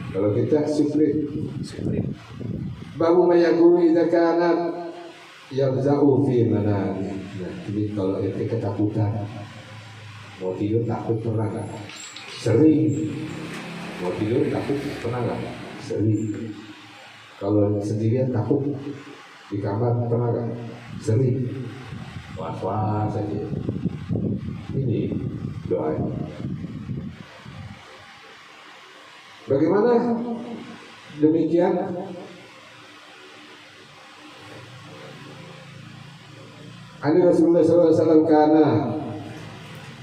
Kalau kita subscribe. Babu mayaguru idza kanat yabza'u fi manami. Nah, jadi kalau ente ketakutan, mau tidur takut pernah nggak? Sering. Mau tidur takut pernah nggak? Sering. Kalau sendirian takut di kamar pernah nggak? Sering. Was-was saja. Ini doa. Bagaimana demikian? Ani Rasulullah SAW kana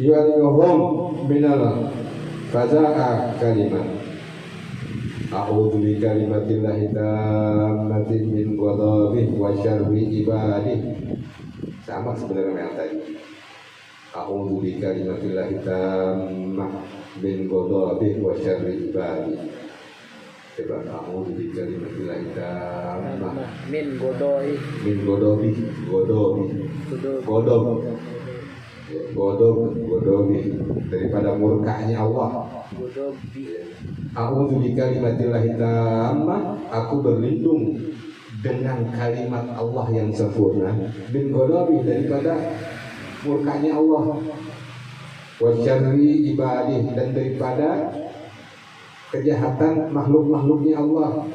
yu'allimuhum minal faza'a kalimat a'udzu bi kalimatillahi tammati min ghadabihi wa syarri ibadihi. Sama sebenarnya yang tadi. A'udzu bi kalimatillahi tammati min ghadabihi wa syarri ibadihi. Coba a'udzu bi kalimatillahi tammati min godoi godobi daripada murkanya Allah. A'udzu bi kalimatillahi tammah, aku berlindung dengan kalimat Allah yang sempurna, bin godobi daripada murkanya Allah, wa syarri ibadih dan daripada kejahatan makhluk-makhluknya Allah,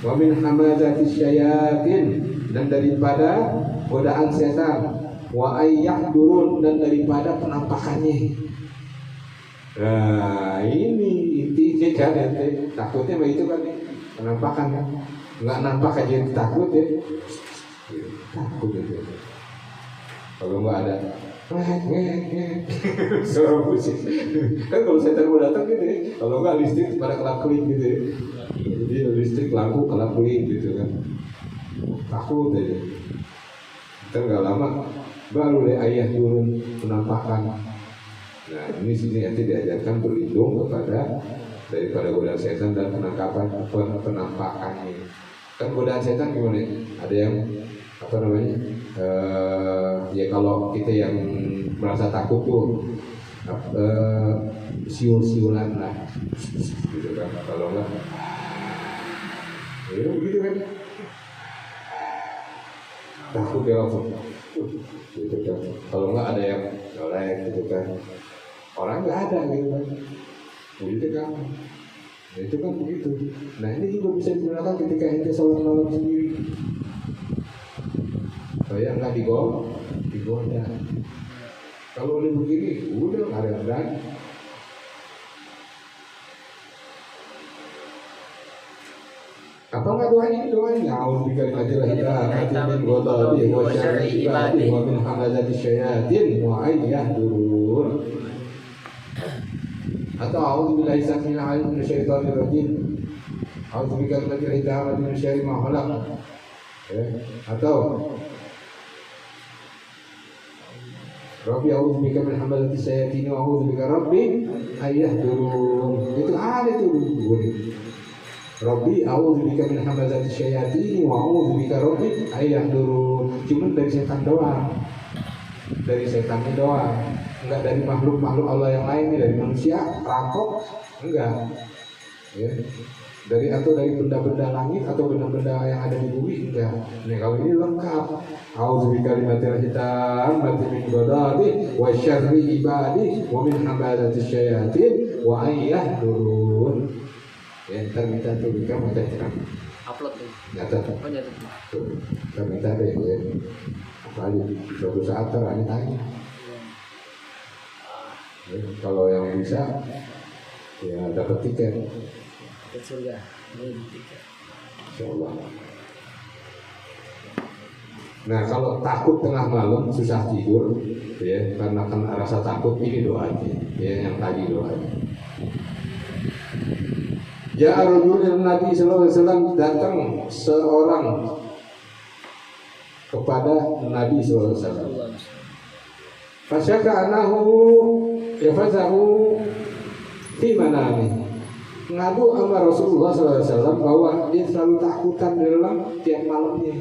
wa min hamazatis syayatin dan daripada godaan setan, wa ayyahdurun dan daripada penampakannya. Nah ini intinya kan, takutnya begitu kan, penampakan kan, nggak nampak aja takut ya, takut itu. Kalau nggak ada suara musik kan, kalau setan mau datang gitu ya, kalau nggak listrik pada kelap-kelip gitu ya, jadi listrik lampu kelap-kelip gitu kan, takut aja. Kita nggak lama baru deh ayah turun penampakan. Nah ini sini nanti diajarkan berlindung kepada daripada godaan setan dan penampakannya. Kan godaan setan gimana? Ada yang apa namanya? Ya kalau kita yang merasa takut tuh siul-siulan lah, gitu kan. Kalau enggak, ya begitu kan. Takut ya langsung, gitu kan. Kalau enggak ada yang nolak, gitu kan. Orang nggak ada gitu kan, begitu kan. Nah, itu kan begitu. Nah ini juga bisa digunakan ketika ente sholat malam sendiri, supaya nggak digoda. Kalau udah begini, udah nggak ada yang berani. Apa nggak doain? A'udzu bikalimatillahi tammati min ghadabihi wa syarri ibadihi wa min hamazati syayatin wa ayyahdurun. Atau a'udzu billahi samil alim minasy syaithanir rajim. A'udzu bikalimatillahi tammati min syarri ma khalaq. Atau Rabbi a'udzu bika min hamazati syayatin wa a'udzu bika rabbi ayyahdurun. Itu ada itu. Rabbi a'udzu bika min hamazati syayatin wa a'udzu bika rabbi ayyahdurun. Cuma dari setan doang. Dari setannya doang. Enggak dari makhluk-makhluk Allah yang lain, dari manusia, rampok, enggak. Ya. Dari benda-benda langit atau benda-benda yang ada di bumi, enggak. Nih kalau ini lengkap. A'udzu bikalimatillahi tammati min ghadabihi wa syarri ibadihi wa min hamazati syayatin wa ayyahdurun. Ya, ntar minta tuh kamu tanya. Upload tuh. Nyata. Oh nyata. Tuh, kita minta deh ya. Apalagi suatu saat terani tanya. Ya, kalau yang bisa ya dapat tiket. Ke surga. Tiket. Insyaallah. Nah kalau takut tengah malam susah tidur, ya karena kan rasa takut, ini doanya, ya yang tadi doanya. Ya Rasulullah Nabi Sallallahu Alaihi Wasallam, datang seorang kepada Nabi Sallallahu Alaihi Wasallam. Fasyaka anahu yafazahu fi manami. Ngadu sama Rasulullah SAW bahwa dia selalu takutan di dalam tiap malamnya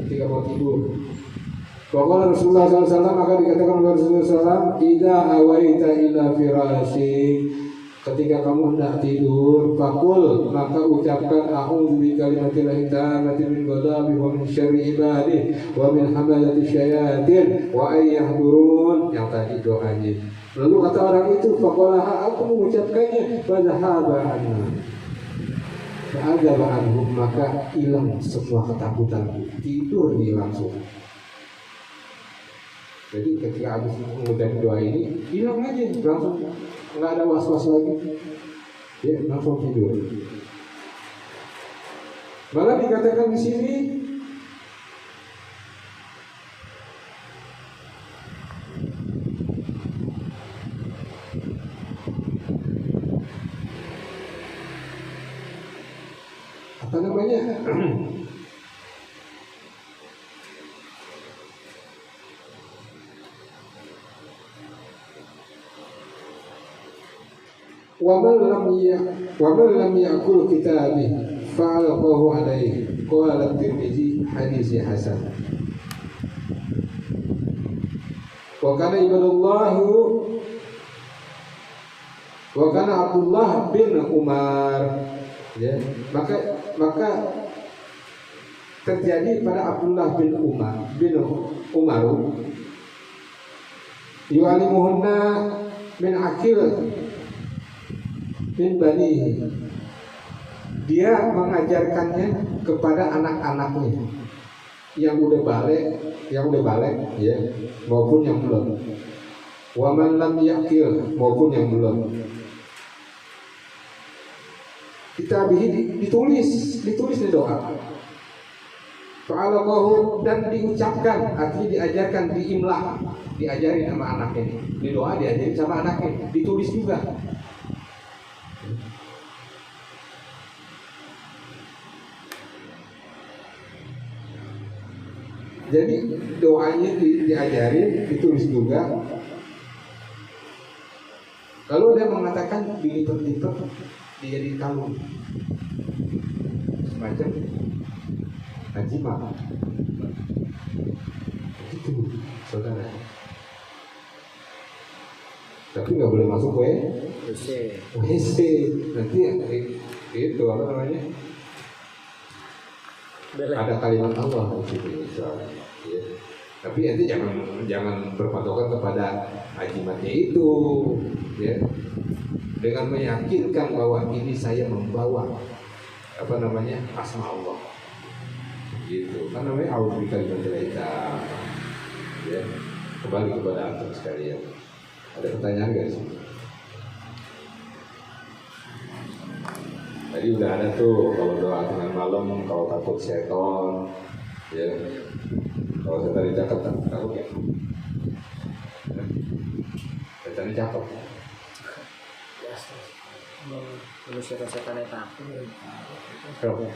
ketika mau tidur. Bahwa Rasulullah SAW maka dikatakan oleh Rasulullah SAW, "Idza awaita ila firasyi," ketika kamu hendak tidur, fakul maka ucapkan a'udzu bikalimatillahi tammati min ghadabihi wa min syarri ibadihi wa min hamazati syayatin wa ayyahdurun. Yang tadi doanya. Lalu kata orang itu, faqala aku mengucapkannya, fadhahaba anhu. Fa'adzaba anhu, maka hilang semua ketakutan. Tidur dia langsung. Jadi ketika habis mengucapkan doa ini, hilang aja langsung, nggak ada was-was lagi. Ya, langsung tidur. Malah dikatakan di sini apa namanya? ومن لم يأكل كتابه فألقاه عليه قال الترمذي حديث حسن وكان Abdullah bin Umar, ya, maka terjadi pada Abdullah bin Umar yu'alimuhunna min akil min bani, dia mengajarkannya kepada anak-anaknya yang udah balik ya, maupun yang belum. Wa man lam yaqil, maupun yang belum. Ditulis di doa. Fa'alaqahu, dan diucapkan, artinya diajarkan, diimlah, diajarin sama anaknya. Di doa diajarin sama anaknya, ditulis juga. Jadi doanya diajarin, ditulis juga. Kalau dia mengatakan dilipat-lipat dijadiin kalung, semacam ajimah, itu saudara. Tapi nggak boleh masuk WC. Nanti itu apa namanya? Ada kalimat Allah di situ, misalnya. Ya. Tapi nanti jangan berpatokan kepada ajimatnya itu, ya. Dengan meyakinkan bahwa ini saya membawa apa namanya asma Allah, gitu. Kan namanya audika kita, ya. Kembali kepada antum sekalian. Ada pertanyaan nggak sih? Tadi udah ada tuh, kalau doa tengah malam, kalau takut setan, ya. Kalau setan dicakap, takut ya? Setan dicakap. Manusia setan takut.